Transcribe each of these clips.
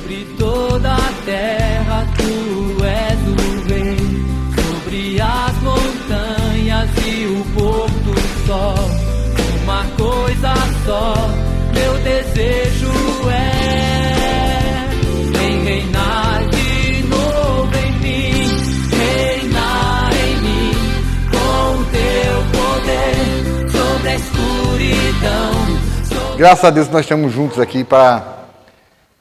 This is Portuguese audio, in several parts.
Sobre toda a terra tu és o rei, sobre as montanhas e o pôr do sol. Uma coisa só, meu desejo é em reinar de novo em mim, reinar em mim com o teu poder sobre a escuridão. Graças a Deus nós estamos juntos aqui para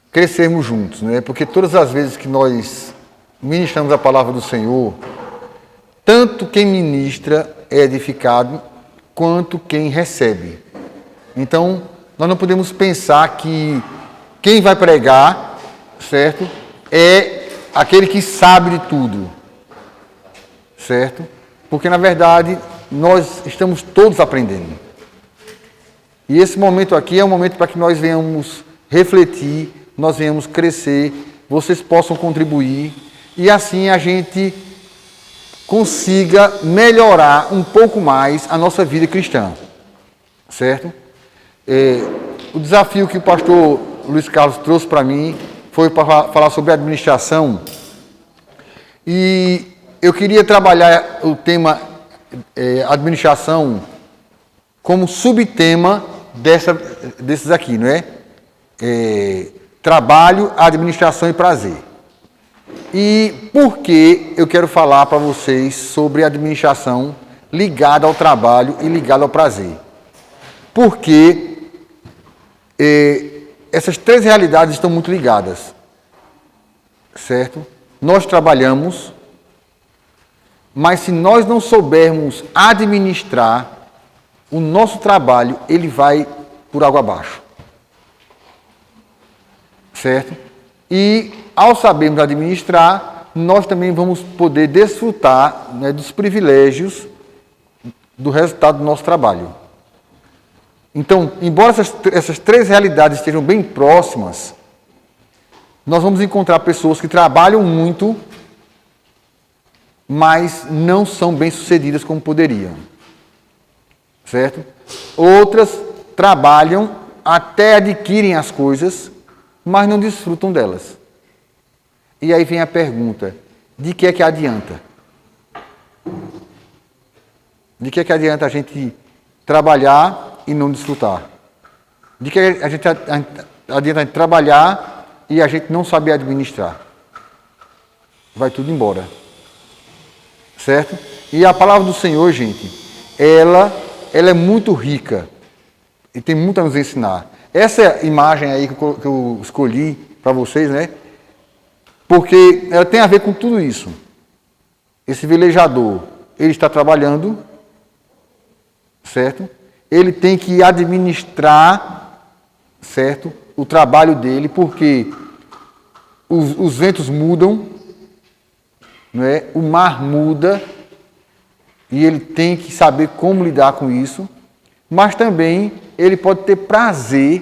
crescermos juntos, né? Porque todas as vezes que nós ministramos a palavra do Senhor, tanto quem ministra é edificado, quanto quem recebe. Então, nós não podemos pensar que quem vai pregar, certo, é aquele que sabe de tudo, certo? Porque, na verdade, nós estamos todos aprendendo. E esse momento aqui é um momento para que nós venhamos refletir, nós venhamos crescer, vocês possam contribuir e assim a gente consiga melhorar um pouco mais a nossa vida cristã, certo? O desafio que o pastor Luiz Carlos trouxe para mim foi para falar sobre administração e eu queria trabalhar o tema administração como subtema desses aqui, não é? Trabalho, administração e prazer. E por que eu quero falar para vocês sobre administração ligada ao trabalho e ligada ao prazer? Porque essas três realidades estão muito ligadas, certo? Nós trabalhamos, mas se nós não soubermos administrar o nosso trabalho, ele vai por água abaixo, certo? E ao sabermos administrar, nós também vamos poder desfrutar, né, dos privilégios do resultado do nosso trabalho. Então, embora essas três realidades estejam bem próximas, nós vamos encontrar pessoas que trabalham muito, mas não são bem-sucedidas como poderiam, certo? Outras trabalham, até adquirem as coisas, mas não desfrutam delas. E aí vem a pergunta, de que adianta? De que adianta a gente trabalhar e não desfrutar? De que adianta a gente trabalhar e a gente não saber administrar? Vai tudo embora. Certo? E a palavra do Senhor, gente, ela é muito rica e tem muito a nos ensinar. Essa imagem aí que eu escolhi para vocês, né? Porque ela tem a ver com tudo isso. Esse velejador, ele está trabalhando, certo? Ele tem que administrar, certo? O trabalho dele, porque os ventos mudam, não é? O mar muda, e ele tem que saber como lidar com isso, mas também ele pode ter prazer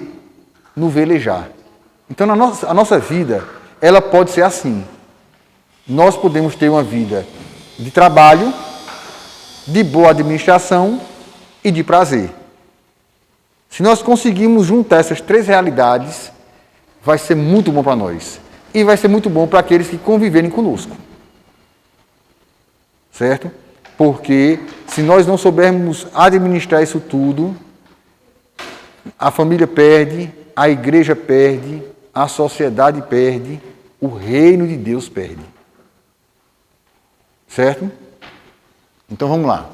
no velejar. Então, a nossa vida, ela pode ser assim. Nós podemos ter uma vida de trabalho, de boa administração e de prazer. Se nós conseguirmos juntar essas três realidades, vai ser muito bom para nós. E vai ser muito bom para aqueles que conviverem conosco. Certo? Porque se nós não soubermos administrar isso tudo, a família perde, a igreja perde, a sociedade perde, o reino de Deus perde. Certo? Então vamos lá.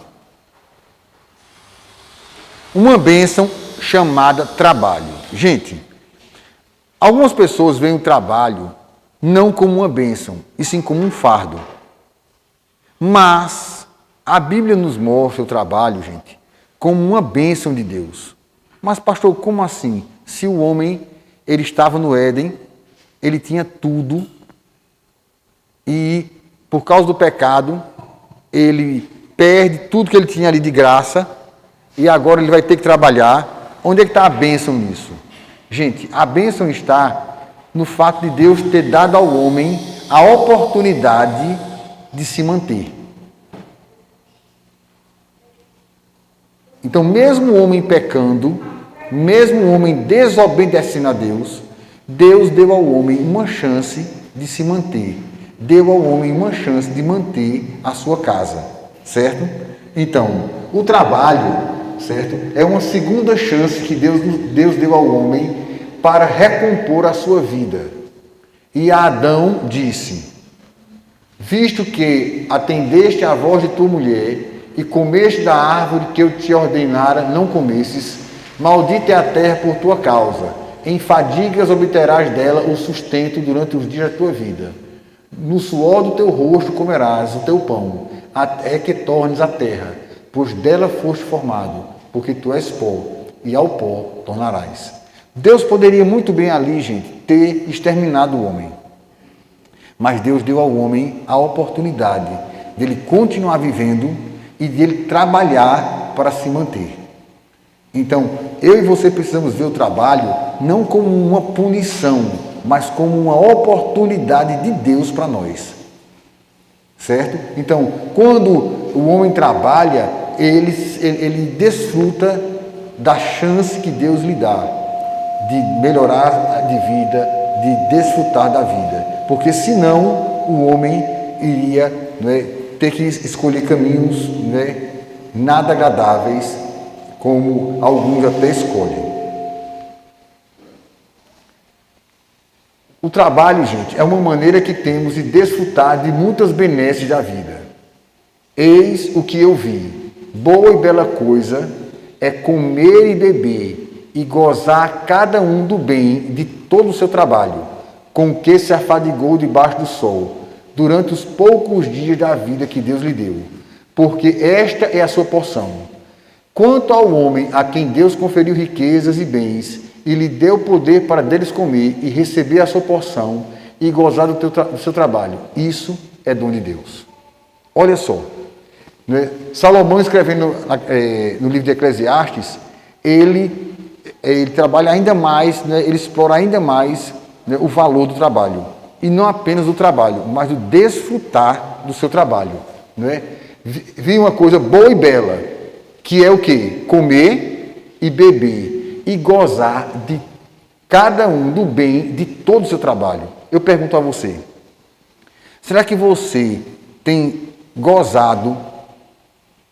Uma bênção chamada trabalho. Gente, algumas pessoas veem o trabalho não como uma bênção, e sim como um fardo. Mas a Bíblia nos mostra o trabalho, gente, como uma bênção de Deus. Mas, pastor, como assim? Se o homem, ele estava no Éden, ele tinha tudo, e por causa do pecado, ele perde tudo que ele tinha ali de graça, e agora ele vai ter que trabalhar. Onde é que está a bênção nisso? Gente, a bênção está no fato de Deus ter dado ao homem a oportunidade de se manter. Então, mesmo o homem pecando, mesmo o homem desobedecendo a Deus, Deus deu ao homem uma chance de se manter. Deu ao homem uma chance de manter a sua casa, certo? Então, o trabalho, certo? É uma segunda chance que Deus deu ao homem para recompor a sua vida. E Adão disse: visto que atendeste à voz de tua mulher e comeste da árvore que eu te ordenara não comesses, maldita é a terra por tua causa. Em fadigas obterás dela o sustento durante os dias da tua vida. No suor do teu rosto comerás o teu pão, até que tornes a terra, pois dela foste formado, porque tu és pó, e ao pó tornarás. Deus poderia muito bem ali, gente, ter exterminado o homem. Mas Deus deu ao homem a oportunidade de ele continuar vivendo e de ele trabalhar para se manter. Então, eu e você precisamos ver o trabalho não como uma punição, mas como uma oportunidade de Deus para nós. Certo? Então, quando o homem trabalha, ele desfruta da chance que Deus lhe dá de melhorar de vida, de desfrutar da vida. Porque senão o homem iria, né, ter que escolher caminhos, né, nada agradáveis, como alguns até escolhem. O trabalho, gente, é uma maneira que temos de desfrutar de muitas benesses da vida. Eis o que eu vi: boa e bela coisa é comer e beber e gozar cada um do bem de todo o seu trabalho, com que se afadigou debaixo do sol, durante os poucos dias da vida que Deus lhe deu, porque esta é a sua porção. Quanto ao homem a quem Deus conferiu riquezas e bens, e lhe deu poder para deles comer e receber a sua porção e gozar do seu trabalho, isso é dom de Deus. Olha só, né? Salomão, escrevendo no livro de Eclesiastes, ele trabalha ainda mais, né? Ele explora ainda mais, né, o valor do trabalho. E não apenas do trabalho, mas do desfrutar do seu trabalho. Né? Vi uma coisa boa e bela, que é o quê? Comer e beber e gozar de cada um do bem de todo o seu trabalho. Eu pergunto a você, será que você tem gozado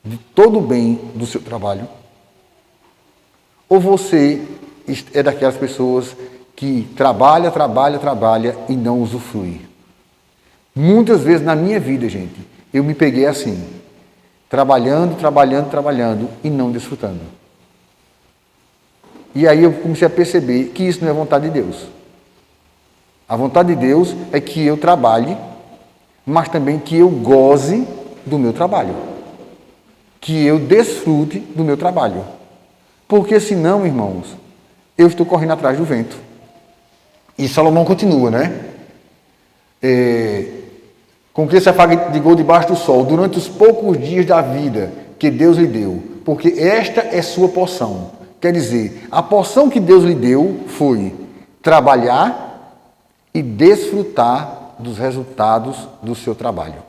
de todo o bem do seu trabalho? Ou você é daquelas pessoas que trabalha e não usufrui? Muitas vezes na minha vida, gente, eu me peguei assim, trabalhando e não desfrutando. E aí eu comecei a perceber que isso não é vontade de Deus. A vontade de Deus é que eu trabalhe, mas também que eu goze do meu trabalho. Que eu desfrute do meu trabalho. Porque senão, irmãos, eu estou correndo atrás do vento. E Salomão continua, né? Com que se afadigou debaixo do sol, durante os poucos dias da vida que Deus lhe deu, porque esta é sua porção. Quer dizer, a porção que Deus lhe deu foi trabalhar e desfrutar dos resultados do seu trabalho.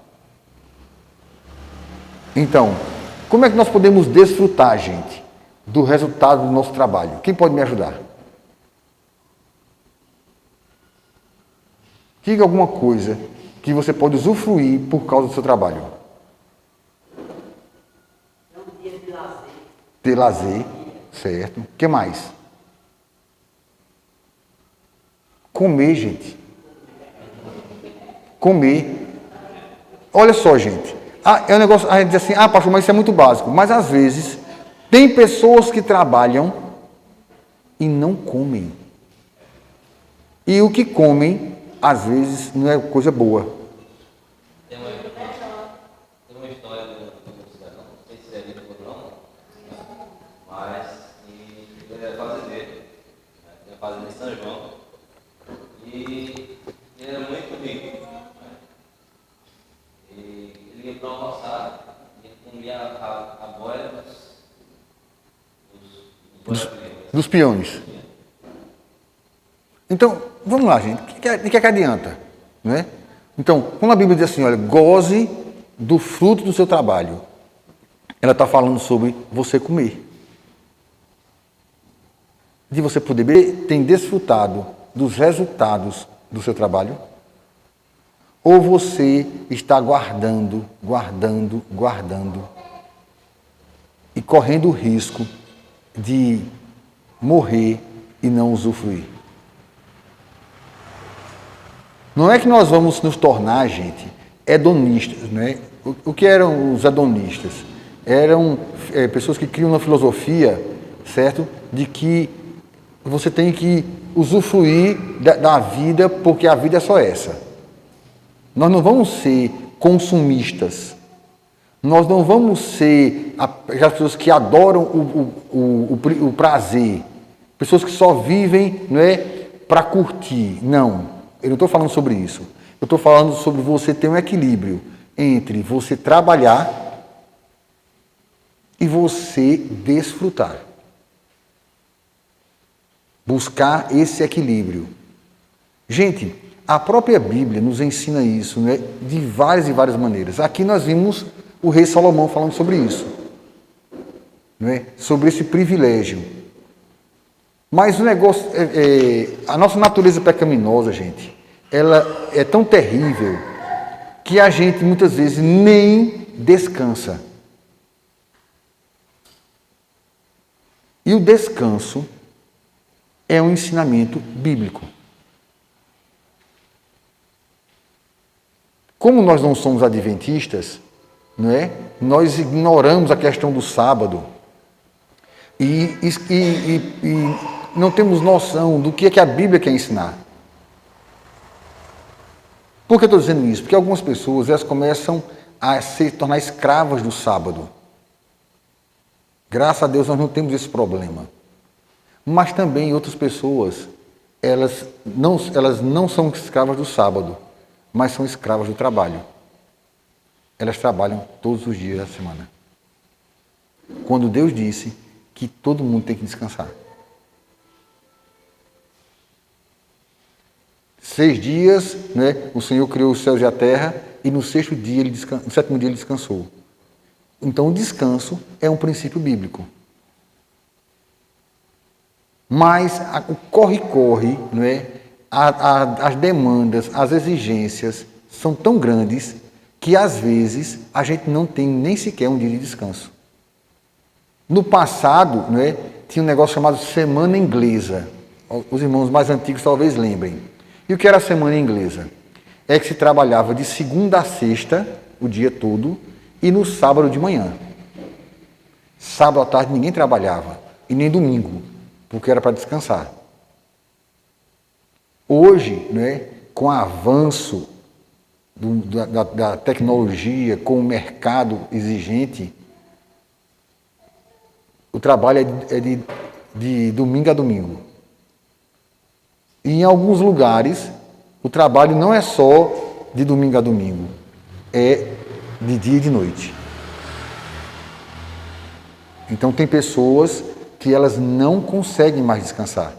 Então, como é que nós podemos desfrutar, gente, do resultado do nosso trabalho? Quem pode me ajudar? Diga alguma coisa que você pode usufruir por causa do seu trabalho. É um dia de lazer. Ter lazer, certo. O que mais? Comer, gente. Comer. Olha só, gente. É um negócio, a gente diz assim, pastor, mas isso é muito básico. Mas às vezes, tem pessoas que trabalham e não comem. E o que comem, às vezes, não é coisa boa. Tem uma história do cidadão, não sei se é dito ou não, mas ele era fazendeiro, ele era fazendeiro em São João, e ele era muito rico. E ele ia para o almoçar, e ele comia a boia dos peões. Então, vamos lá, gente. O que adianta? Né? Então, quando a Bíblia diz assim, olha, goze do fruto do seu trabalho, ela está falando sobre você comer. De você poder beber, tem desfrutado dos resultados do seu trabalho? Ou você está guardando e correndo o risco de morrer e não usufruir? Não é que nós vamos nos tornar, gente, hedonistas, né? O que eram os hedonistas? Eram pessoas que criam uma filosofia, certo? De que você tem que usufruir da vida porque a vida é só essa. Nós não vamos ser consumistas. Nós não vamos ser as pessoas que adoram o prazer. Pessoas que só vivem, não é, para curtir. Não. Eu não estou falando sobre isso. Eu estou falando sobre você ter um equilíbrio entre você trabalhar e você desfrutar. Buscar esse equilíbrio. Gente, a própria Bíblia nos ensina isso, né, de várias e várias maneiras. Aqui nós vimos o rei Salomão falando sobre isso, né, sobre esse privilégio. Mas o negócio, a nossa natureza pecaminosa, gente, ela é tão terrível que a gente muitas vezes nem descansa. E o descanso é um ensinamento bíblico. Como nós não somos adventistas, não é? Nós ignoramos a questão do sábado e não temos noção do que é que a Bíblia quer ensinar. Por que eu estou dizendo isso? Porque algumas pessoas elas começam a se tornar escravas do sábado. Graças a Deus nós não temos esse problema. Mas também outras pessoas, elas não são escravas do sábado, mas são escravas do trabalho. Elas trabalham todos os dias da semana. Quando Deus disse que todo mundo tem que descansar. 6 dias, né, o Senhor criou os céus e a terra, e no sétimo dia ele descansou. Então o descanso é um princípio bíblico. Mas o corre-corre, não é? As demandas, as exigências são tão grandes que às vezes a gente não tem nem sequer um dia de descanso. No passado, não é, tinha um negócio chamado Semana Inglesa. Os irmãos mais antigos talvez lembrem. E o que era a Semana Inglesa? É que se trabalhava de segunda a sexta, o dia todo, e no sábado de manhã. Sábado à tarde ninguém trabalhava, e nem domingo, porque era para descansar. Hoje, né, com o avanço da tecnologia, com o mercado exigente, o trabalho é de domingo a domingo. E em alguns lugares, o trabalho não é só de domingo a domingo, é de dia e de noite. Então tem pessoas que elas não conseguem mais descansar.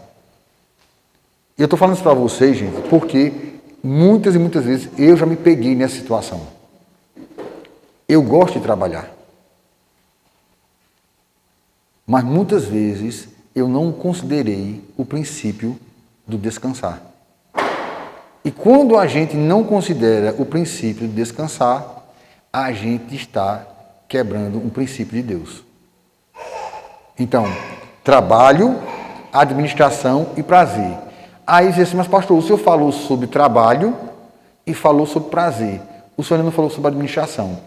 E eu estou falando isso para vocês, gente, porque muitas e muitas vezes eu já me peguei nessa situação. Eu gosto de trabalhar. Mas muitas vezes eu não considerei o princípio do descansar. E quando a gente não considera o princípio de descansar, a gente está quebrando um princípio de Deus. Então, trabalho, administração e prazer. Aí diz assim, mas pastor, o senhor falou sobre trabalho e falou sobre prazer. O senhor ainda não falou sobre administração.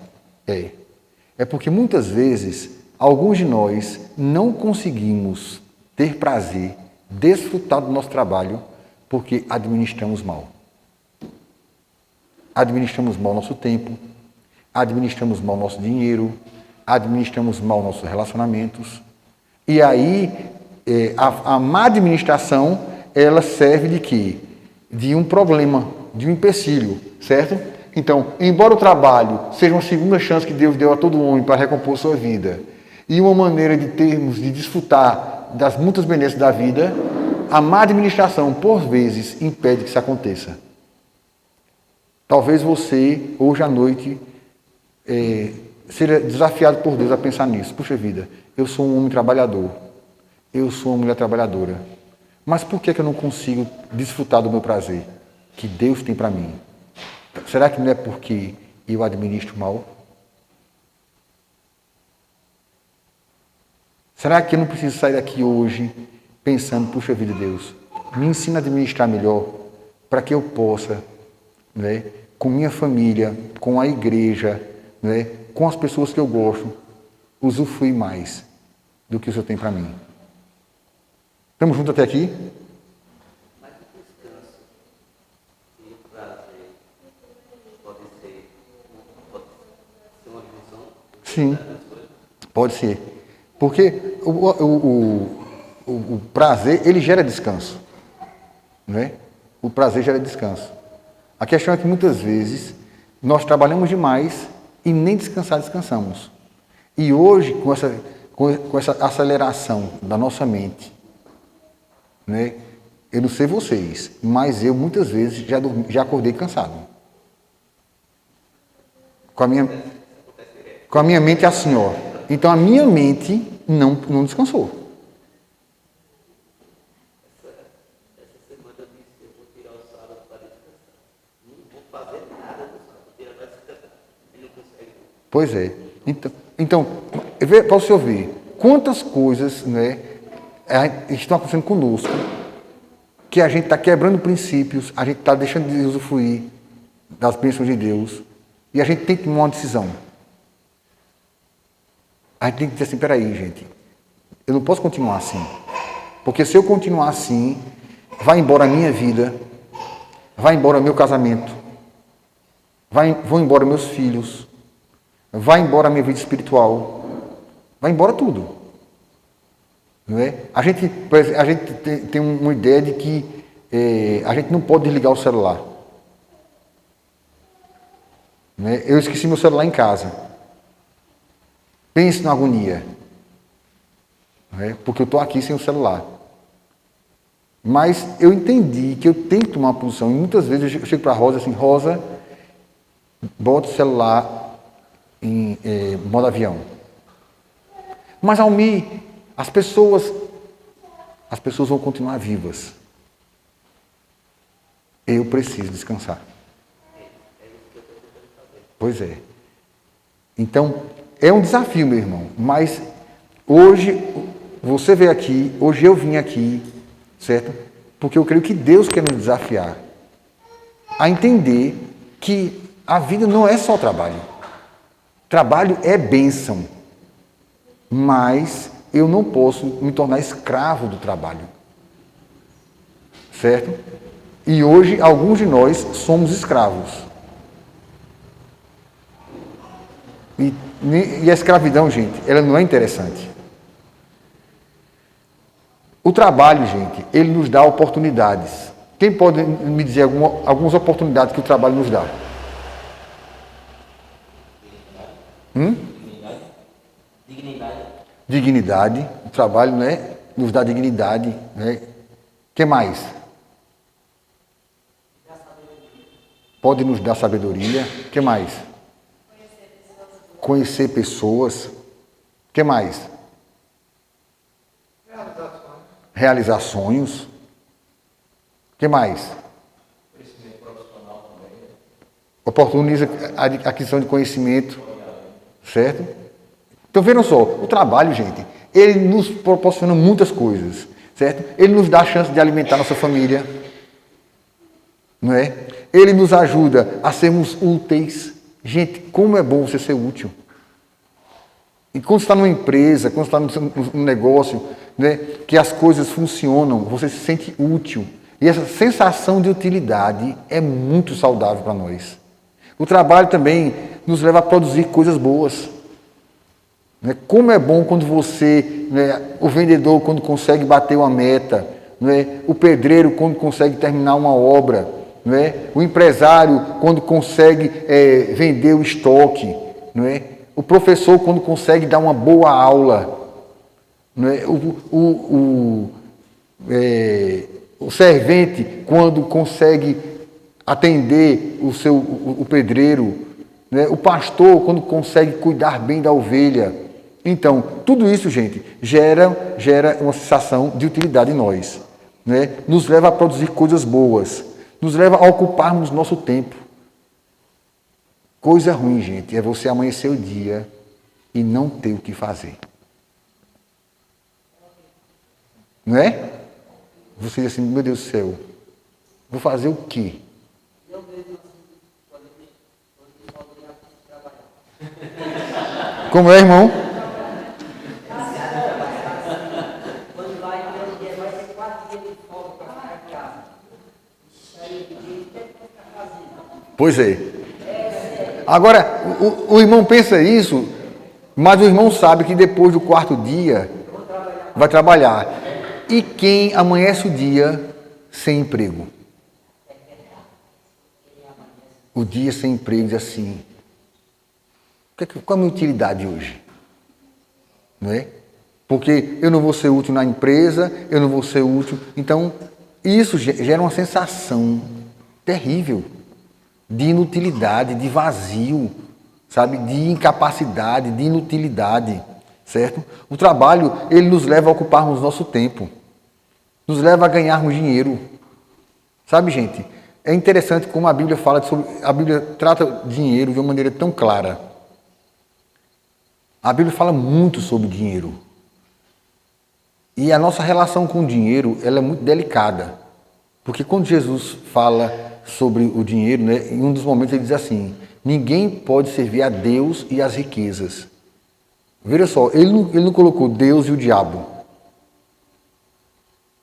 É porque muitas vezes, alguns de nós não conseguimos ter prazer, desfrutar do nosso trabalho, porque administramos mal. Administramos mal nosso tempo, administramos mal nosso dinheiro, administramos mal nossos relacionamentos. E aí, a má administração, ela serve de quê? De um problema, de um empecilho, certo? Então, embora o trabalho seja uma segunda chance que Deus deu a todo homem para recompor sua vida, e uma maneira de desfrutar das muitas benesses da vida, a má administração, por vezes, impede que isso aconteça. Talvez você, hoje à noite, seja desafiado por Deus a pensar nisso. Puxa vida, eu sou um homem trabalhador. Eu sou uma mulher trabalhadora. Mas por que eu não consigo desfrutar do meu prazer que Deus tem para mim? Será que não é porque eu administro mal? Será que eu não preciso sair daqui hoje pensando, puxa vida, Deus, me ensina a administrar melhor para que eu possa, né, com minha família, com a igreja, né, com as pessoas que eu gosto, usufruir mais do que o Senhor tem para mim. Estamos juntos até aqui? Mas o descanso e o prazer pode ser uma junção? Sim, pode ser. Porque o prazer, ele gera descanso. Né? O prazer gera descanso. A questão é que muitas vezes nós trabalhamos demais e nem descansamos. E hoje, com essa aceleração da nossa mente, né? Eu não sei vocês, mas eu muitas vezes já acordei cansado. Com a minha mente assim, ó. Então a minha mente não descansou. Essa semana eu disse que eu vou tirar o sábado para descansar. Não vou fazer nada no sábado, vou tirar para descansar. Ele não consegue. Pois é. Então para o senhor ver, quantas coisas, né, estão acontecendo conosco, que a gente está quebrando princípios, a gente está deixando de usufruir das bênçãos de Deus, e a gente tem que tomar uma decisão. A gente tem que dizer assim, peraí, gente, eu não posso continuar assim. Porque se eu continuar assim, vai embora a minha vida, vai embora o meu casamento, vão embora meus filhos, vai embora a minha vida espiritual, vai embora tudo. Não é? A gente tem uma ideia de que a gente não pode desligar o celular. Não é? Eu esqueci meu celular em casa. Pense na agonia. Não é? Porque eu estou aqui sem o celular. Mas eu entendi que eu tenho que tomar uma posição. E muitas vezes eu chego para a Rosa assim, Rosa, bota o celular em modo avião. Mas, Almir, as pessoas vão continuar vivas. Eu preciso descansar. Pois é. Então, é um desafio, meu irmão. Mas hoje, você veio aqui, hoje eu vim aqui, certo? Porque eu creio que Deus quer nos desafiar a entender que a vida não é só trabalho. Trabalho é bênção. Mas eu não posso me tornar escravo do trabalho. Certo? E hoje, alguns de nós somos escravos. E a escravidão, gente, ela não é interessante. O trabalho, gente, ele nos dá oportunidades. Quem pode me dizer algumas oportunidades que o trabalho nos dá? Dignidade. O trabalho, né, nos dá dignidade. Né? O que mais? Pode nos dar sabedoria. O que mais? Conhecer pessoas. O que mais? Realizar sonhos. O que mais? Crescimento profissional também. Oportuniza a aquisição de conhecimento. Certo? Então, vejam só, o trabalho, gente, ele nos proporciona muitas coisas, certo? Ele nos dá a chance de alimentar nossa família, não é? Ele nos ajuda a sermos úteis. Gente, como é bom você ser útil. E quando você está numa empresa, quando você está num negócio, né, que as coisas funcionam, você se sente útil. E essa sensação de utilidade é muito saudável para nós. O trabalho também nos leva a produzir coisas boas. Como é bom quando você, né, o vendedor, quando consegue bater uma meta, né, o pedreiro, quando consegue terminar uma obra, né, o empresário, quando consegue vender o estoque, né, o professor, quando consegue dar uma boa aula, né, o servente, quando consegue atender o pedreiro, né, o pastor, quando consegue cuidar bem da ovelha. Então, tudo isso, gente, gera uma sensação de utilidade em nós. né? Nos leva a produzir coisas boas, nos leva a ocuparmos nosso tempo. Coisa ruim, gente, é você amanhecer o dia e não ter o que fazer. Não é? Você diz assim, meu Deus do céu, vou fazer o quê? Como é, irmão? Quando vai ter um dia, vai ter 4 dias de folga para ficar em casa. Isso aí, o que ficar fazendo? Pois é. Agora, o irmão pensa isso, mas o irmão sabe que depois do 4º dia vai trabalhar. E quem amanhece o dia sem emprego? O dia sem emprego diz assim, qual a minha utilidade hoje? Não é? Porque eu não vou ser útil na empresa, eu não vou ser útil. Então, isso gera uma sensação terrível de inutilidade, de vazio, sabe? De incapacidade, de inutilidade, certo? O trabalho, ele nos leva a ocuparmos nosso tempo, nos leva a ganharmos dinheiro. Sabe, gente? É interessante como a Bíblia fala sobre, a Bíblia trata dinheiro de uma maneira tão clara. A Bíblia fala muito sobre dinheiro. E a nossa relação com o dinheiro, ela é muito delicada. Porque quando Jesus fala sobre o dinheiro, né, em um dos momentos ele diz assim, ninguém pode servir a Deus e às riquezas. Veja só, ele não colocou Deus e o diabo.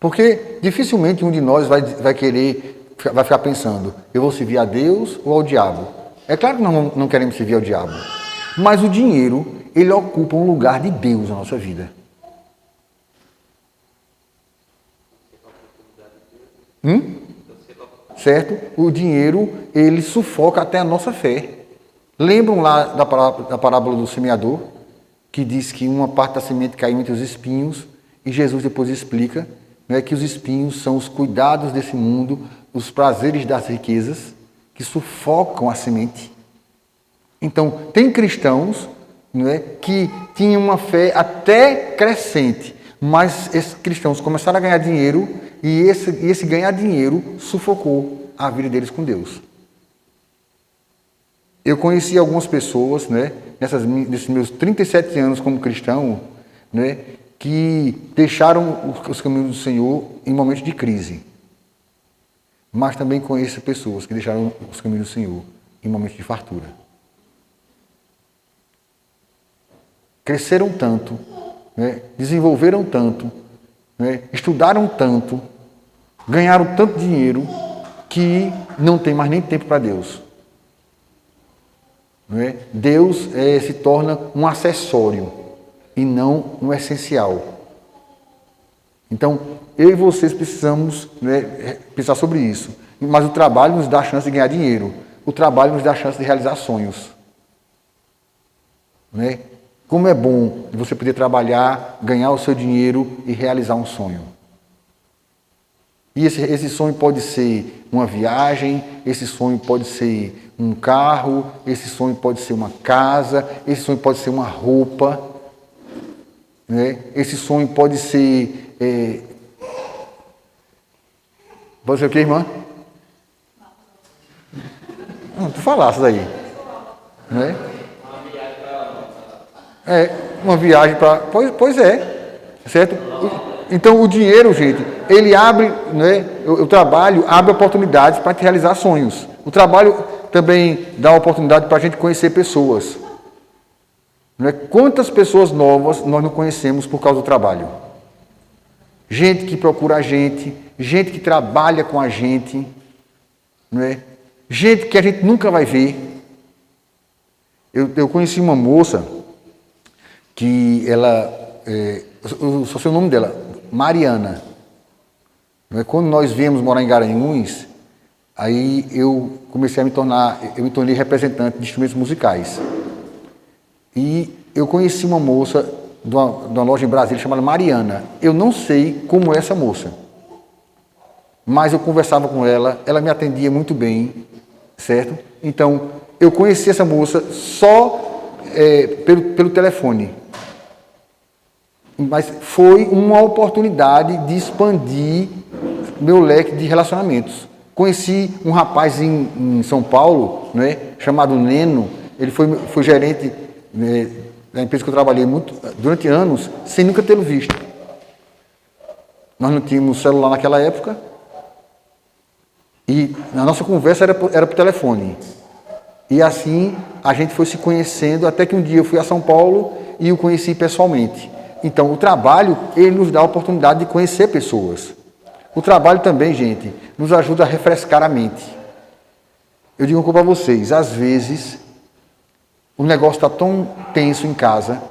Porque dificilmente um de nós vai ficar pensando, eu vou servir a Deus ou ao diabo? É claro que não queremos servir ao diabo. Mas o dinheiro, ele ocupa um lugar de Deus na nossa vida. Certo? O dinheiro, ele sufoca até a nossa fé. Lembram lá da parábola do semeador, que diz que uma parte da semente caiu entre os espinhos, e Jesus depois explica, né, que os espinhos são os cuidados desse mundo, os prazeres das riquezas, que sufocam a semente. Então, tem cristãos, né, que tinham uma fé até crescente, mas esses cristãos começaram a ganhar dinheiro e esse ganhar dinheiro sufocou a vida deles com Deus. Eu conheci algumas pessoas, né, nesses meus 37 anos como cristão, né, que deixaram os caminhos do Senhor em momentos de crise. Mas também conheço pessoas que deixaram os caminhos do Senhor em momentos de fartura. Cresceram tanto, né, desenvolveram tanto, né, estudaram tanto, ganharam tanto dinheiro que não tem mais nem tempo para Deus. Não é? Deus se torna um acessório e não um essencial. Então, eu e vocês precisamos, né, pensar sobre isso. Mas o trabalho nos dá a chance de ganhar dinheiro. O trabalho nos dá a chance de realizar sonhos. Né? Como é bom você poder trabalhar, ganhar o seu dinheiro e realizar um sonho. E esse sonho pode ser uma viagem, esse sonho pode ser um carro, esse sonho pode ser uma casa, esse sonho pode ser uma roupa, né? Esse sonho pode ser... Pode ser o quê, irmã? Não, tu falasse daí. Né? Uma viagem para... Pois é, certo? Então, o dinheiro, gente, ele abre, né, o trabalho abre oportunidades para te realizar sonhos. O trabalho também dá oportunidade para a gente conhecer pessoas. Não é? Quantas pessoas novas nós não conhecemos por causa do trabalho? Gente que procura a gente que trabalha com a gente, não é? Gente que a gente nunca vai ver. Eu conheci uma moça que ela... eu só sei o nome dela, Mariana. Quando nós viemos morar em Garanhuns, aí eu me tornei representante de instrumentos musicais. E eu conheci uma moça de uma loja em Brasília chamada Mariana. Eu não sei como é essa moça, mas eu conversava com ela, ela me atendia muito bem, certo? Então, eu conheci essa moça só pelo telefone. Mas foi uma oportunidade de expandir meu leque de relacionamentos. Conheci um rapaz em São Paulo, né, chamado Neno. Ele foi gerente, né, da empresa que eu trabalhei durante anos, sem nunca tê-lo visto. Nós não tínhamos celular naquela época e a nossa conversa era por telefone. E assim a gente foi se conhecendo até que um dia eu fui a São Paulo e o conheci pessoalmente. Então o trabalho, ele nos dá a oportunidade de conhecer pessoas. O trabalho também, gente, nos ajuda a refrescar a mente. Eu digo para vocês, às vezes o negócio está tão tenso em casa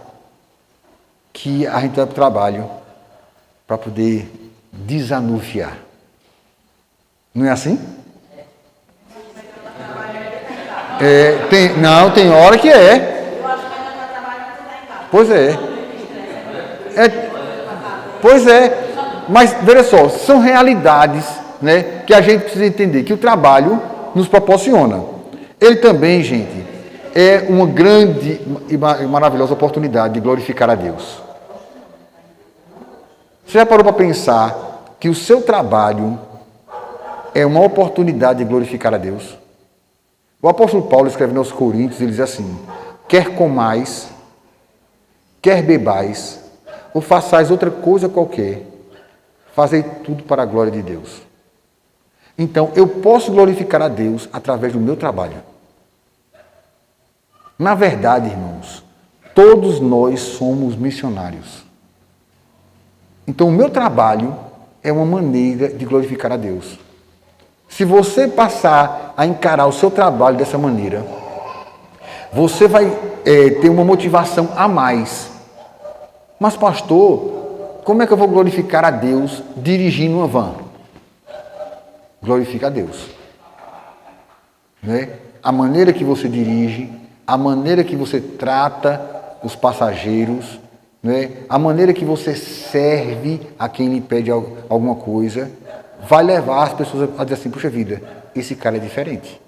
que a gente vai para o trabalho para poder desanuviar. Não é assim? Tem hora que é. Pois é. Pois é. Mas, veja só, são realidades, né, que a gente precisa entender, que o trabalho nos proporciona. Ele também, gente, é uma grande e maravilhosa oportunidade de glorificar a Deus. Você já parou para pensar que o seu trabalho é uma oportunidade de glorificar a Deus? O apóstolo Paulo, escrevendo aos Coríntios, ele diz assim: quer comais, quer bebais, ou façais outra coisa qualquer, fazei tudo para a glória de Deus. Então, eu posso glorificar a Deus através do meu trabalho. Na verdade, irmãos, todos nós somos missionários. Então, o meu trabalho é uma maneira de glorificar a Deus. Se você passar a encarar o seu trabalho dessa maneira, você vai ter uma motivação a mais. Mas, pastor, como é que eu vou glorificar a Deus dirigindo uma van? Glorifica a Deus. Né? A maneira que você dirige, a maneira que você trata os passageiros, né? A maneira que você serve a quem lhe pede alguma coisa, vai levar as pessoas a dizer assim: puxa vida, esse cara é diferente.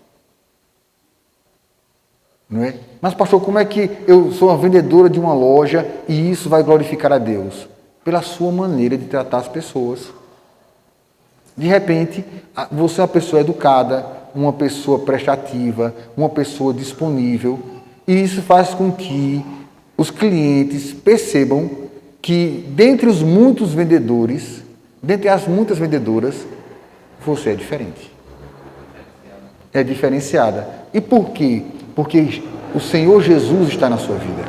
Não é? Mas, pastor, como é que eu sou uma vendedora de uma loja e isso vai glorificar a Deus? Pela sua maneira de tratar as pessoas. De repente, você é uma pessoa educada, uma pessoa prestativa, uma pessoa disponível, e isso faz com que os clientes percebam que, dentre os muitos vendedores, dentre as muitas vendedoras, você é diferente. É diferenciada. E por quê? Porque o Senhor Jesus está na sua vida.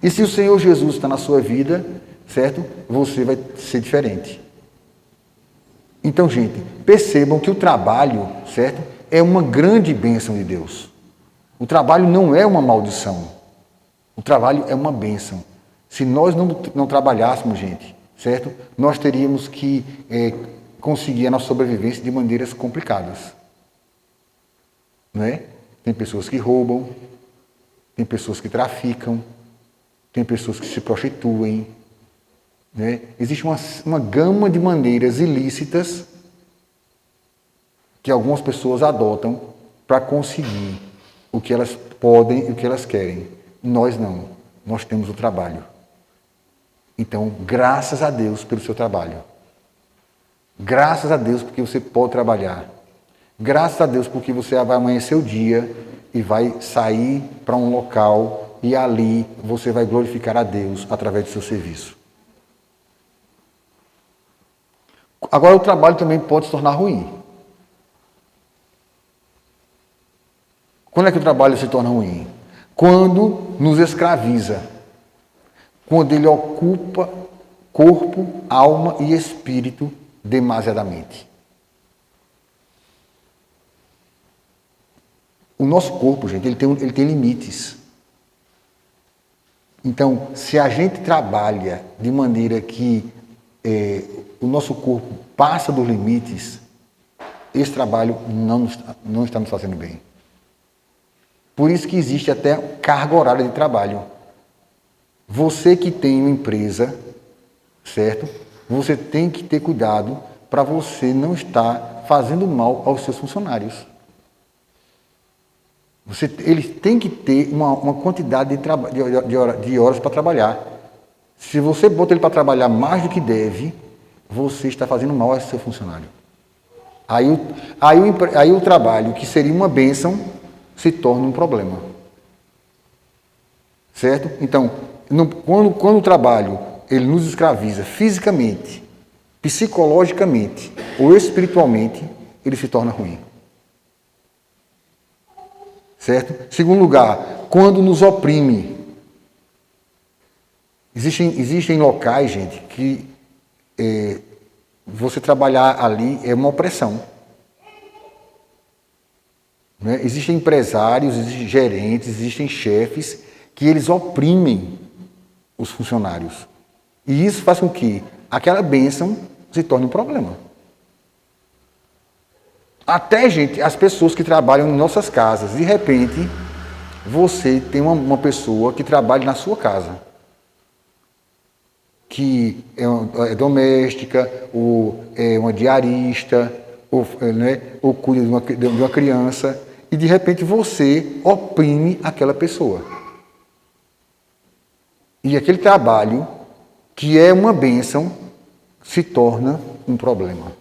E se o Senhor Jesus está na sua vida, certo? Você vai ser diferente. Então, gente, percebam que o trabalho, certo? É uma grande bênção de Deus. O trabalho não é uma maldição. O trabalho é uma bênção. Se nós não trabalhássemos, gente, certo? Nós teríamos que conseguir a nossa sobrevivência de maneiras complicadas. Não é? Tem pessoas que roubam, tem pessoas que traficam, tem pessoas que se prostituem. Né? Existe uma gama de maneiras ilícitas que algumas pessoas adotam para conseguir o que elas podem e o que elas querem. Nós não. Nós temos o trabalho. Então, graças a Deus pelo seu trabalho. Graças a Deus porque você pode trabalhar. Graças a Deus porque você vai amanhecer o dia e vai sair para um local e ali você vai glorificar a Deus através do seu serviço. Agora, o trabalho também pode se tornar ruim. Quando é que o trabalho se torna ruim? Quando nos escraviza. Quando ele ocupa corpo, alma e espírito demasiadamente. O nosso corpo, gente, ele tem limites. Então, se a gente trabalha de maneira que o nosso corpo passa dos limites, esse trabalho não está nos fazendo bem. Por isso que existe até carga horária de trabalho. Você que tem uma empresa, certo? Você tem que ter cuidado para você não estar fazendo mal aos seus funcionários. Eles têm que ter uma quantidade de horas para trabalhar. Se você bota ele para trabalhar mais do que deve, você está fazendo mal a seu funcionário. Aí o trabalho, que seria uma bênção, se torna um problema. Certo? Então, quando o trabalho ele nos escraviza fisicamente, psicologicamente ou espiritualmente, ele se torna ruim. Certo? Segundo lugar, quando nos oprime. Existem locais, gente, que você trabalhar ali é uma opressão. Né? Existem empresários, existem gerentes, existem chefes que eles oprimem os funcionários. E isso faz com que aquela bênção se torne um problema. Até, gente, as pessoas que trabalham em nossas casas, de repente, você tem uma pessoa que trabalha na sua casa, que é doméstica, ou é uma diarista, ou cuida de uma criança, e de repente você oprime aquela pessoa. E aquele trabalho, que é uma bênção, se torna um problema.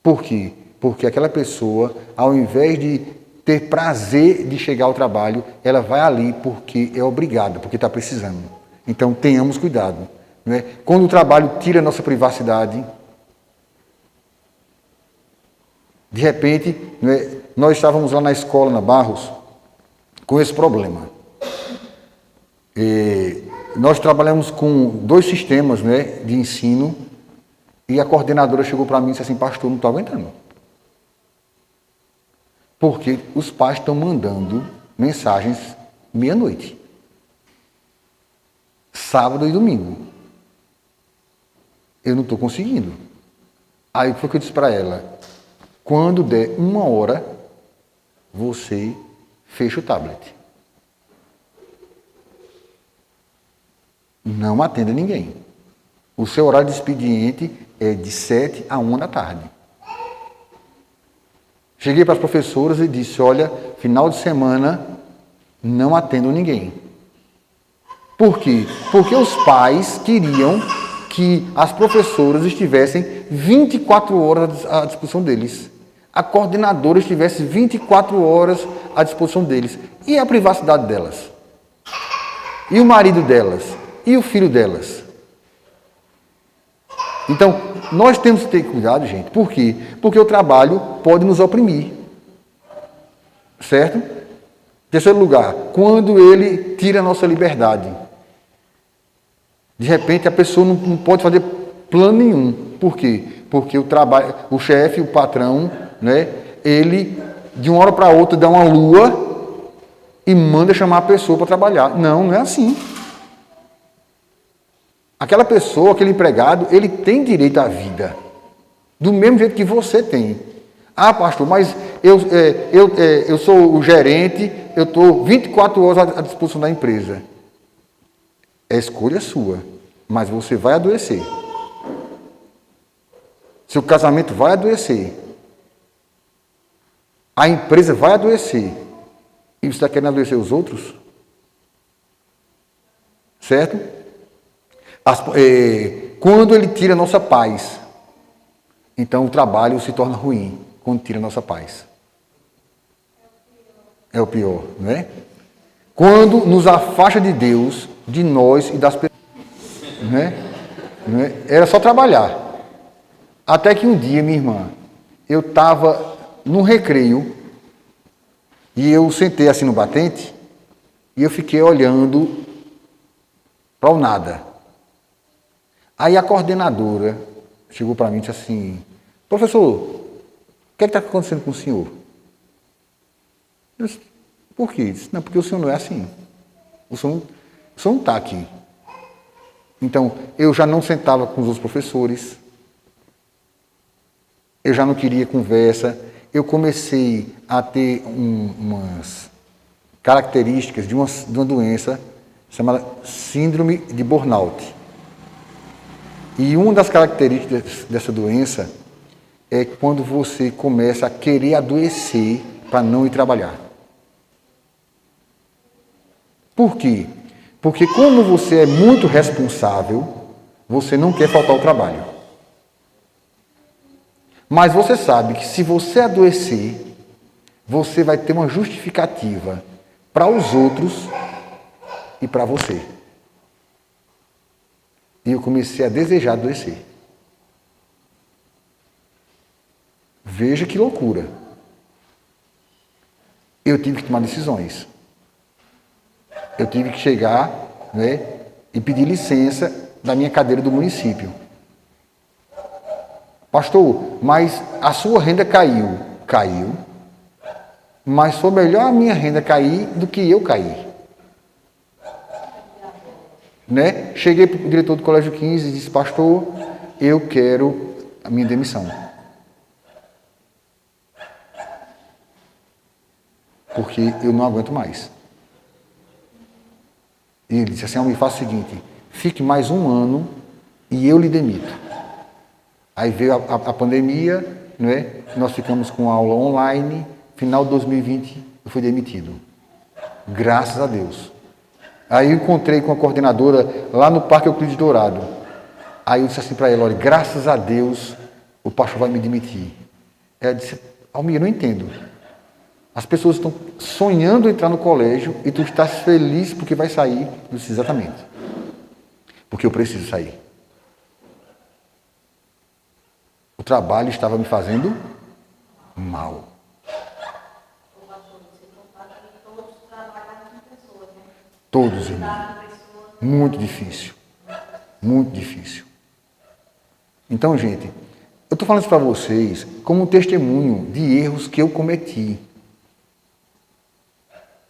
Por quê? Porque aquela pessoa, ao invés de ter prazer de chegar ao trabalho, ela vai ali porque é obrigada, porque está precisando. Então, tenhamos cuidado. Não é? Quando o trabalho tira a nossa privacidade, de repente, não é? Nós estávamos lá na escola, na Barros, com esse problema. Nós trabalhamos com 2 sistemas, né, de ensino, e a coordenadora chegou para mim e disse assim: pastor, não estou aguentando. Porque os pais estão mandando mensagens meia-noite. Sábado e domingo. Eu não estou conseguindo. Aí foi que eu disse para ela: quando der 1 hora, você fecha o tablet. Não atenda ninguém. O seu horário de expediente é de 7 a 1 da tarde. Cheguei para as professoras e disse: olha, final de semana não atendo ninguém. Por quê? Porque os pais queriam que as professoras estivessem 24 horas à disposição deles. A coordenadora estivesse 24 horas à disposição deles. E a privacidade delas? E o marido delas? E o filho delas? Então, nós temos que ter cuidado, gente. Por quê? Porque o trabalho pode nos oprimir. Certo? Terceiro lugar, quando ele tira a nossa liberdade. De repente, a pessoa não pode fazer plano nenhum. Por quê? Porque o chefe, o patrão, né, ele, de uma hora para outra, dá uma lua e manda chamar a pessoa para trabalhar. Não é assim. Aquela pessoa, aquele empregado, ele tem direito à vida. Do mesmo jeito que você tem. Ah, pastor, mas eu sou o gerente, eu estou 24 horas à disposição da empresa. É escolha sua, mas você vai adoecer. Seu casamento vai adoecer. A empresa vai adoecer. E você está querendo adoecer os outros? Certo? Quando ele tira a nossa paz, então o trabalho se torna ruim, quando tira a nossa paz. É o pior, não é? Quando nos afasta de Deus, de nós e das pessoas. Não é? Era só trabalhar. Até que um dia, minha irmã, eu estava num recreio e eu sentei assim no batente e eu fiquei olhando para o nada. Aí a coordenadora chegou para mim e disse assim: professor, o que está acontecendo com o senhor? Eu disse: por quê? Eu disse: não, porque o senhor não é assim. O senhor não está aqui. Então, eu já não sentava com os outros professores, eu já não queria conversa, eu comecei a ter umas características de uma doença chamada síndrome de burnout. E uma das características dessa doença é quando você começa a querer adoecer para não ir trabalhar. Por quê? Porque como você é muito responsável, você não quer faltar ao trabalho. Mas você sabe que se você adoecer, você vai ter uma justificativa para os outros e para você. E eu comecei a desejar adoecer. Veja que loucura. Eu tive que tomar decisões. Eu tive que chegar, né, e pedir licença da minha cadeira do município. Pastor, mas a sua renda caiu. Caiu. Mas foi melhor a minha renda cair do que eu cair. Né? Cheguei para o diretor do Colégio 15 e disse, pastor, eu quero a minha demissão. Porque eu não aguento mais. E ele disse assim, me faça o seguinte, fique mais um ano e eu lhe demito. Aí veio a pandemia, né? Nós ficamos com aula online, final de 2020 eu fui demitido. Graças a Deus. Aí eu encontrei com a coordenadora lá no Parque Euclides Dourado. Aí eu disse assim para ela, olha, graças a Deus o pastor vai me demitir. Ela disse, Almir, eu não entendo. As pessoas estão sonhando entrar no colégio e tu estás feliz porque vai sair. Eu disse, exatamente. Porque eu preciso sair. O trabalho estava me fazendo mal. Todos, irmão. Muito difícil. Muito difícil. Então, gente, eu estou falando isso para vocês como um testemunho de erros que eu cometi.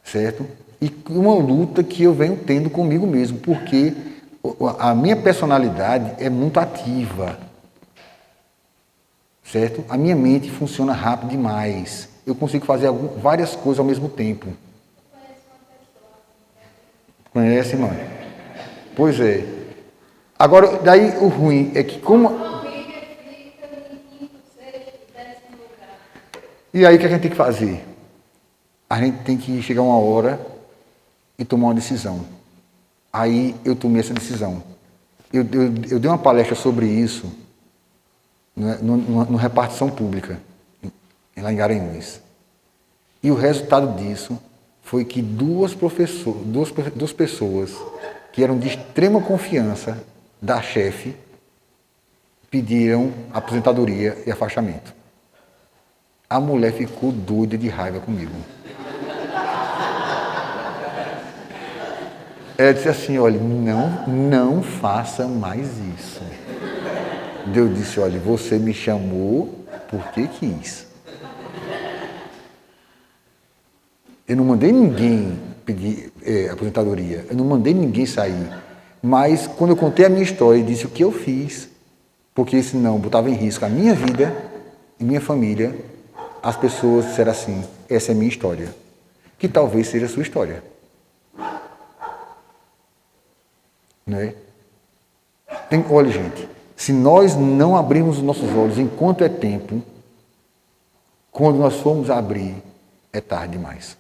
Certo? E uma luta que eu venho tendo comigo mesmo, porque a minha personalidade é muito ativa. Certo? A minha mente funciona rápido demais. Eu consigo fazer várias coisas ao mesmo tempo. Conhece, mãe? Pois é. Agora, daí o ruim é que como... E aí o que a gente tem que fazer? A gente tem que chegar uma hora e tomar uma decisão. Aí eu tomei essa decisão. Eu dei uma palestra sobre isso no Repartição Pública, lá em Garanhuns. E o resultado disso foi que duas pessoas que eram de extrema confiança da chefe pediram aposentadoria e afastamento. A mulher ficou doida de raiva comigo. Ela disse assim, olha, não faça mais isso. Eu disse, olha, você me chamou porque quis. Eu não mandei ninguém pedir aposentadoria, eu não mandei ninguém sair. Mas quando eu contei a minha história e disse o que eu fiz, porque senão botava em risco a minha vida e minha família, as pessoas disseram assim, essa é a minha história, que talvez seja a sua história. Né? Olha, gente, se nós não abrirmos os nossos olhos enquanto é tempo, quando nós formos abrir, é tarde demais.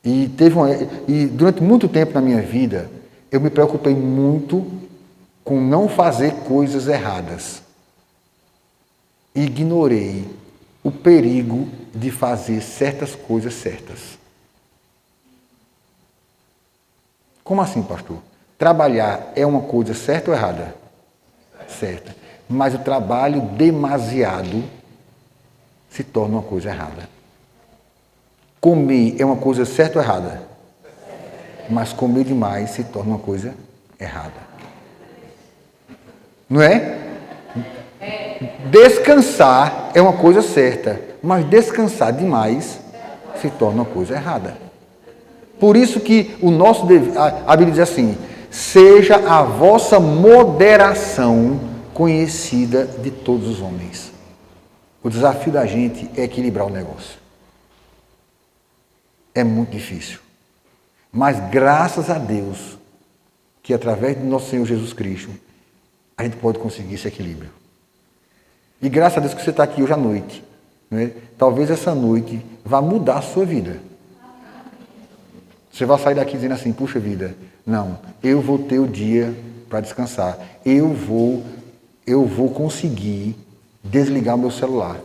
E durante muito tempo na minha vida, eu me preocupei muito com não fazer coisas erradas. E ignorei o perigo de fazer certas coisas certas. Como assim, pastor? Trabalhar é uma coisa certa ou errada? Certa. Mas o trabalho demasiado se torna uma coisa errada. Comer é uma coisa certa ou errada? Mas comer demais se torna uma coisa errada. Não é? Descansar é uma coisa certa, mas descansar demais se torna uma coisa errada. Por isso que o nosso dever, a Bíblia diz assim, seja a vossa moderação conhecida de todos os homens. O desafio da gente é equilibrar o negócio. É muito difícil. Mas graças a Deus, que através do nosso Senhor Jesus Cristo, a gente pode conseguir esse equilíbrio. E graças a Deus que você está aqui hoje à noite. Né? Talvez essa noite vá mudar a sua vida. Você vai sair daqui dizendo assim, puxa vida, não, eu vou ter o dia para descansar. Eu vou conseguir desligar o meu celular.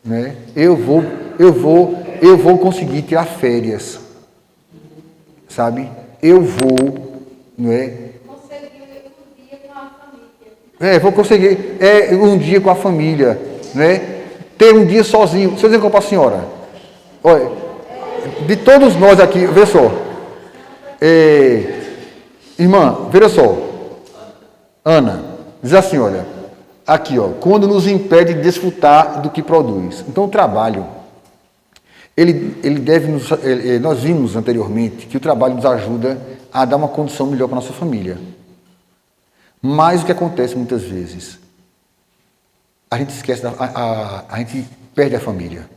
Né? Eu vou conseguir tirar férias. Sabe? Eu vou, não é? Conseguir um dia com a família. Vou conseguir um dia com a família, né? Ter um dia sozinho. Deixa eu dizer para a senhora. Olha, de todos nós aqui, vê só. Irmã, veja só. Ana, diz assim, olha. Aqui, ó, quando nos impede de desfrutar do que produz. Então, o trabalho, ele deve nós vimos anteriormente que o trabalho nos ajuda a dar uma condição melhor para a nossa família. Mas o que acontece muitas vezes? A gente esquece, a gente perde a família.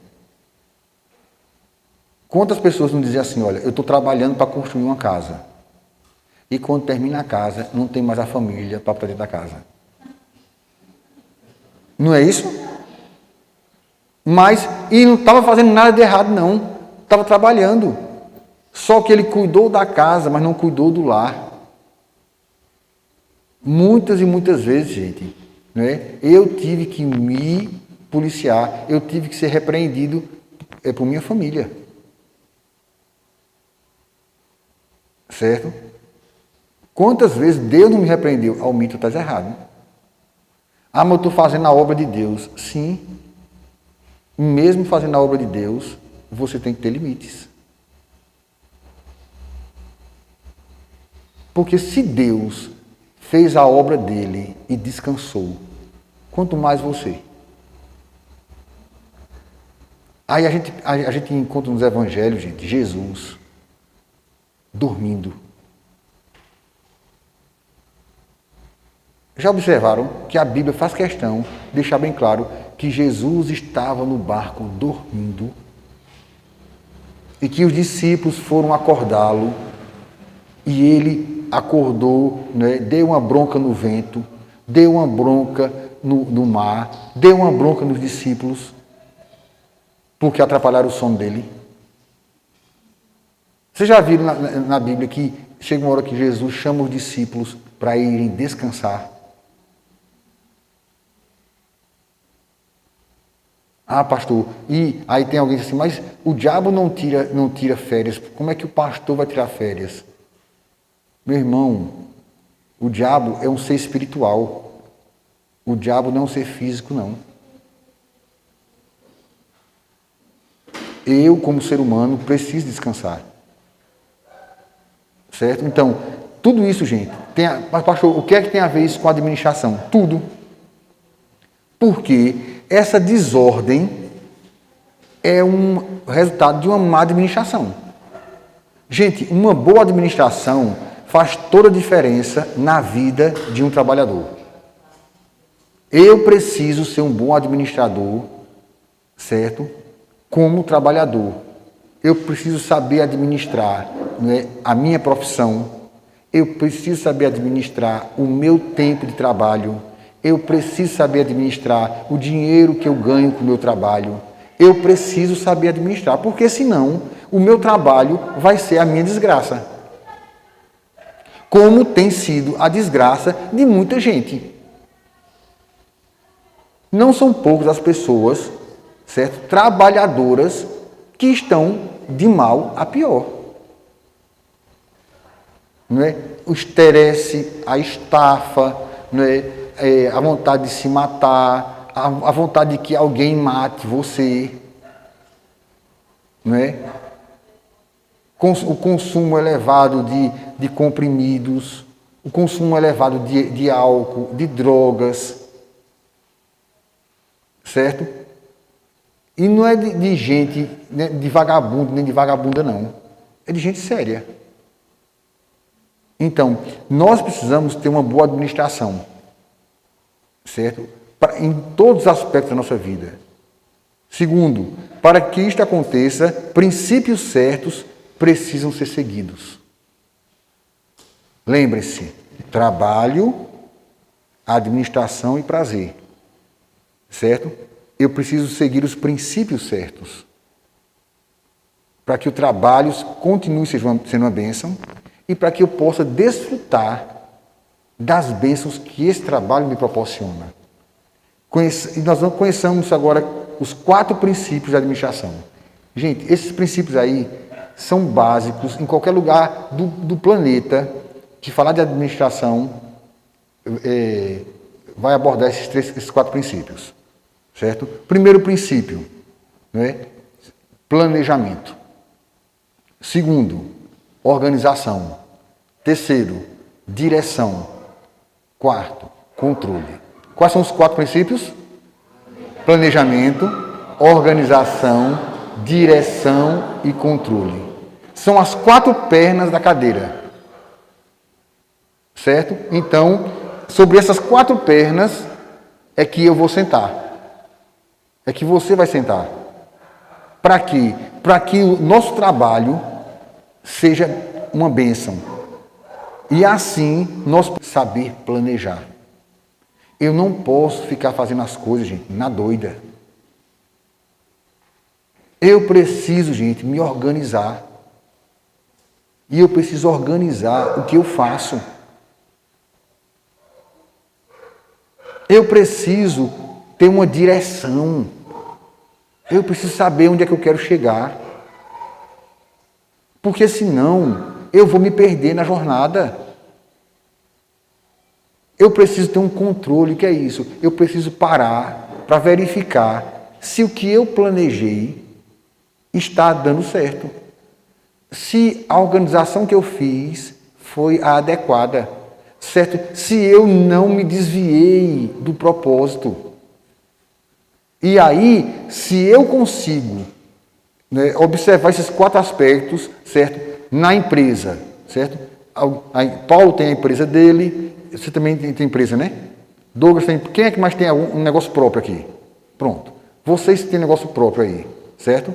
Quantas pessoas não dizem assim, olha, eu estou trabalhando para construir uma casa. E quando termina a casa, não tem mais a família para estar dentro da casa. Não é isso? Mas, e não estava fazendo nada de errado, não. Estava trabalhando. Só que ele cuidou da casa, mas não cuidou do lar. Muitas e muitas vezes, gente, né, eu tive que me policiar, eu tive que ser repreendido por minha família. Certo? Quantas vezes Deus não me repreendeu? Almir, tu estás errado. Ah, mas eu estou fazendo a obra de Deus. Sim. Mesmo fazendo a obra de Deus, você tem que ter limites. Porque se Deus fez a obra dele e descansou, quanto mais você. Aí a gente encontra nos evangelhos, gente, Jesus dormindo. Já observaram que a Bíblia faz questão de deixar bem claro que Jesus estava no barco dormindo e que os discípulos foram acordá-lo e ele acordou, né, deu uma bronca no vento, deu uma bronca no mar, deu uma bronca nos discípulos porque atrapalharam o sono dele. Vocês já viram na Bíblia que chega uma hora que Jesus chama os discípulos para irem descansar? Ah, pastor, e aí tem alguém assim, mas o diabo não tira férias, como é que o pastor vai tirar férias? Meu irmão, o diabo é um ser espiritual, o diabo não é um ser físico, não. Eu, como ser humano, preciso descansar. Certo? Então, tudo isso, gente, mas pastor, o que é que tem a ver isso com a administração? Tudo. Porque essa desordem é um resultado de uma má administração. Gente, uma boa administração faz toda a diferença na vida de um trabalhador. Eu preciso ser um bom administrador, certo? Como trabalhador. Eu preciso saber administrar, né, a minha profissão. Eu preciso saber administrar o meu tempo de trabalho. Eu preciso saber administrar o dinheiro que eu ganho com o meu trabalho. Eu preciso saber administrar, porque senão o meu trabalho vai ser a minha desgraça. Como tem sido a desgraça de muita gente. Não são poucas as pessoas, certo, trabalhadoras que estão de mal a pior. Não é? O estresse, a estafa, não é? A vontade de se matar, a vontade de que alguém mate você, não é? O consumo elevado de comprimidos, o consumo elevado de álcool, de drogas, certo? E não é de gente, né, de vagabundo, nem de vagabunda, não. É de gente séria. Então, nós precisamos ter uma boa administração. Certo? Em todos os aspectos da nossa vida. Segundo, para que isto aconteça, princípios certos precisam ser seguidos. Lembre-se, trabalho, administração e prazer. Certo? Eu preciso seguir os princípios certos para que o trabalho continue sendo uma bênção e para que eu possa desfrutar das bênçãos que esse trabalho me proporciona. E nós conheçamos agora os 4 princípios da administração. Gente, esses princípios aí são básicos em qualquer lugar do planeta que falar de administração vai abordar esses 4 princípios. Certo? Primeiro princípio, né? Planejamento. Segundo, organização. Terceiro, direção. Quarto, controle. Quais são os 4 princípios? Planejamento, organização, direção e controle. São as 4 pernas da cadeira. Certo? Então, sobre essas 4 pernas é que eu vou sentar. É que você vai sentar. Para quê? Para que o nosso trabalho seja uma bênção. E assim nós saber planejar. Eu não posso ficar fazendo as coisas, gente, na doida. Eu preciso, gente, me organizar. E eu preciso organizar o que eu faço. Eu preciso ter uma direção. Eu preciso saber onde é que eu quero chegar. Porque senão eu vou me perder na jornada. Eu preciso ter um controle, que é isso? Eu preciso parar para verificar se o que eu planejei está dando certo. Se a organização que eu fiz foi a adequada, certo? Se eu não me desviei do propósito. E aí, se eu consigo, né, observar esses 4 aspectos, certo? Na empresa, certo? Paulo tem a empresa dele, você também tem empresa, né? Douglas tem. Quem é que mais tem um negócio próprio aqui? Pronto. Vocês têm negócio próprio aí, certo?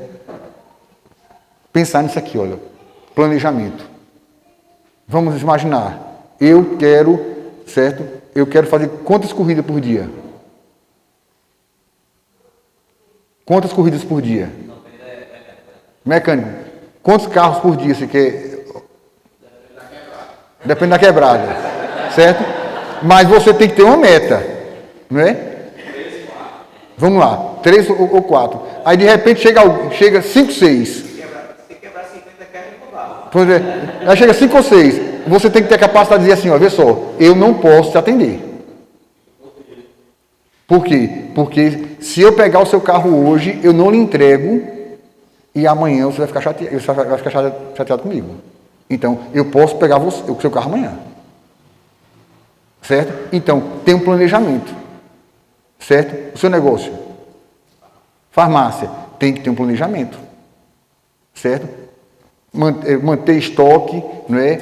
Pensar nisso aqui, olha. Planejamento. Vamos imaginar. Eu quero, certo? Eu quero fazer quantas corridas por dia? Quantas corridas por dia? Mecânico. Quantos carros por dia você quer? Depende da quebrada. Certo? Mas você tem que ter uma meta. Não é? Vamos lá. 3 ou 4. Aí de repente chega 5, 6. Se quebrar 50 carros, não dá. Pois é. Aí chega 5 ou 6. Você tem que ter a capacidade de dizer assim, ó, vê só, eu não posso te atender. Por quê? Porque se eu pegar o seu carro hoje, eu não lhe entrego e amanhã você vai ficar chateado comigo. Então, eu posso pegar o seu carro amanhã. Certo? Então, tem um planejamento. Certo? O seu negócio. Farmácia. Tem que ter um planejamento. Certo? Manter estoque, não é?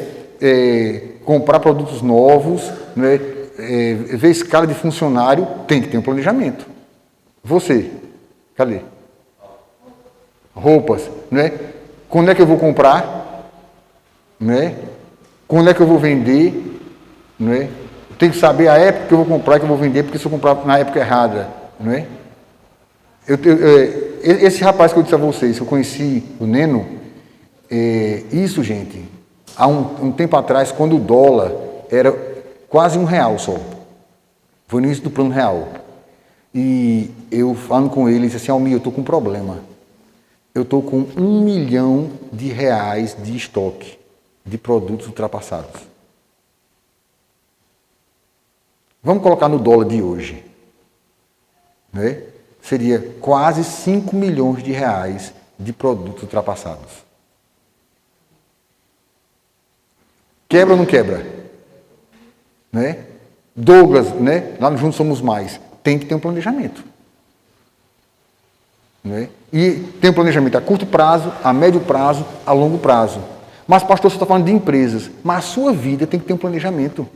Comprar produtos novos, não é? Ver escala de funcionário, tem que ter um planejamento. Você, cadê? Roupas, não é? Quando é que eu vou comprar? Não é? Quando é que eu vou vender? Não é? Tem que saber a época que eu vou comprar, que eu vou vender, porque se eu comprar na época errada, não é? Esse rapaz que eu disse a vocês, que eu conheci, o Neno, isso, gente, há um tempo atrás, quando o dólar era quase R$1 só. Foi no início do plano real. E eu falando com ele, disse assim, Almir, eu estou com um problema. Eu estou com R$1 milhão de estoque de produtos ultrapassados. Vamos colocar no dólar de hoje. Né? Seria quase R$5 milhões de produtos ultrapassados. Quebra ou não quebra? Né? Douglas, né? Lá no Juntos Somos Mais, tem que ter um planejamento. Né? E tem um planejamento a curto prazo, a médio prazo, a longo prazo. Mas, pastor, você está falando de empresas, mas a sua vida tem que ter um planejamento.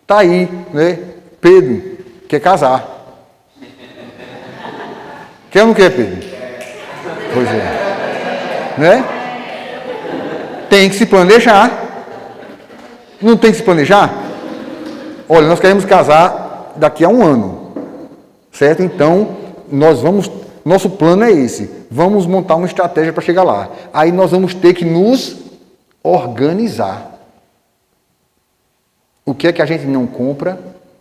Está aí, né? Pedro quer casar. Quer ou não quer, Pedro? Pois é. Né? Tem que se planejar. Não tem que se planejar? Olha, nós queremos casar daqui a 1 ano. Certo? Então, nós vamos Nosso plano é esse. Vamos montar uma estratégia para chegar lá. Aí nós vamos ter que nos organizar. O que é que a gente não compra?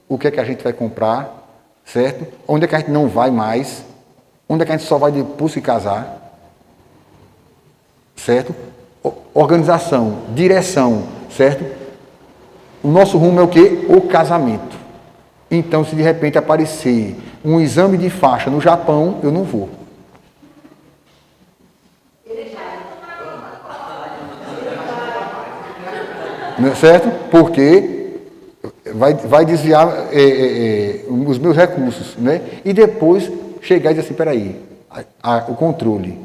O que é que a gente vai comprar? Certo? Onde é que a gente não vai mais? Onde é que a gente só vai depois que casar? Certo? Organização, direção, certo? O nosso rumo é o quê? O casamento. Então, se de repente aparecer um exame de faixa no Japão, eu não vou. Não é certo? Porque vai desviar os meus recursos, né? E depois chegar e dizer assim, peraí, o controle.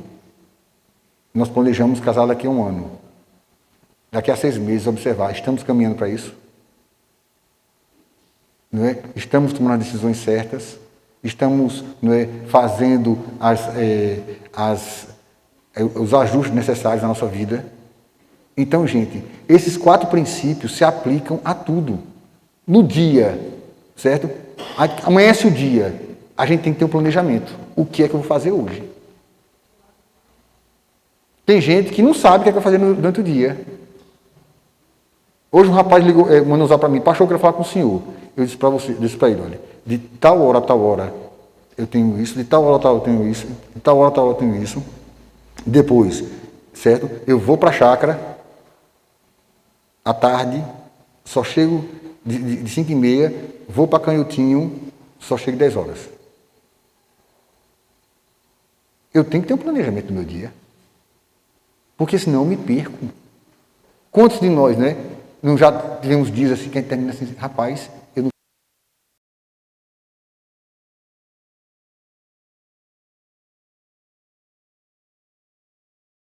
Nós planejamos casar daqui a 1 ano. Daqui a 6 meses, observar, estamos caminhando para isso? Não é? Estamos tomando as decisões certas? Estamos, não é, fazendo os ajustes necessários na nossa vida? Então, gente, esses 4 princípios se aplicam a tudo. No dia, certo? Amanhece o dia, a gente tem que ter um planejamento. O que é que eu vou fazer hoje? Tem gente que não sabe o que é que vai fazer durante o dia. Hoje um rapaz ligou, mandou usar para mim, pastor, eu quero falar com o senhor. Eu disse para ele, olha, de tal hora a tal hora eu tenho isso, de tal hora a tal hora eu tenho isso, de tal hora a tal hora eu tenho isso. Depois, certo? Eu vou para a chácara, à tarde, só chego de 5h30, vou para Canhotinho, só chego 10 horas. Eu tenho que ter um planejamento do meu dia. Porque senão eu me perco. Quantos de nós, né? Não já tivemos dias assim que a gente termina assim, rapaz,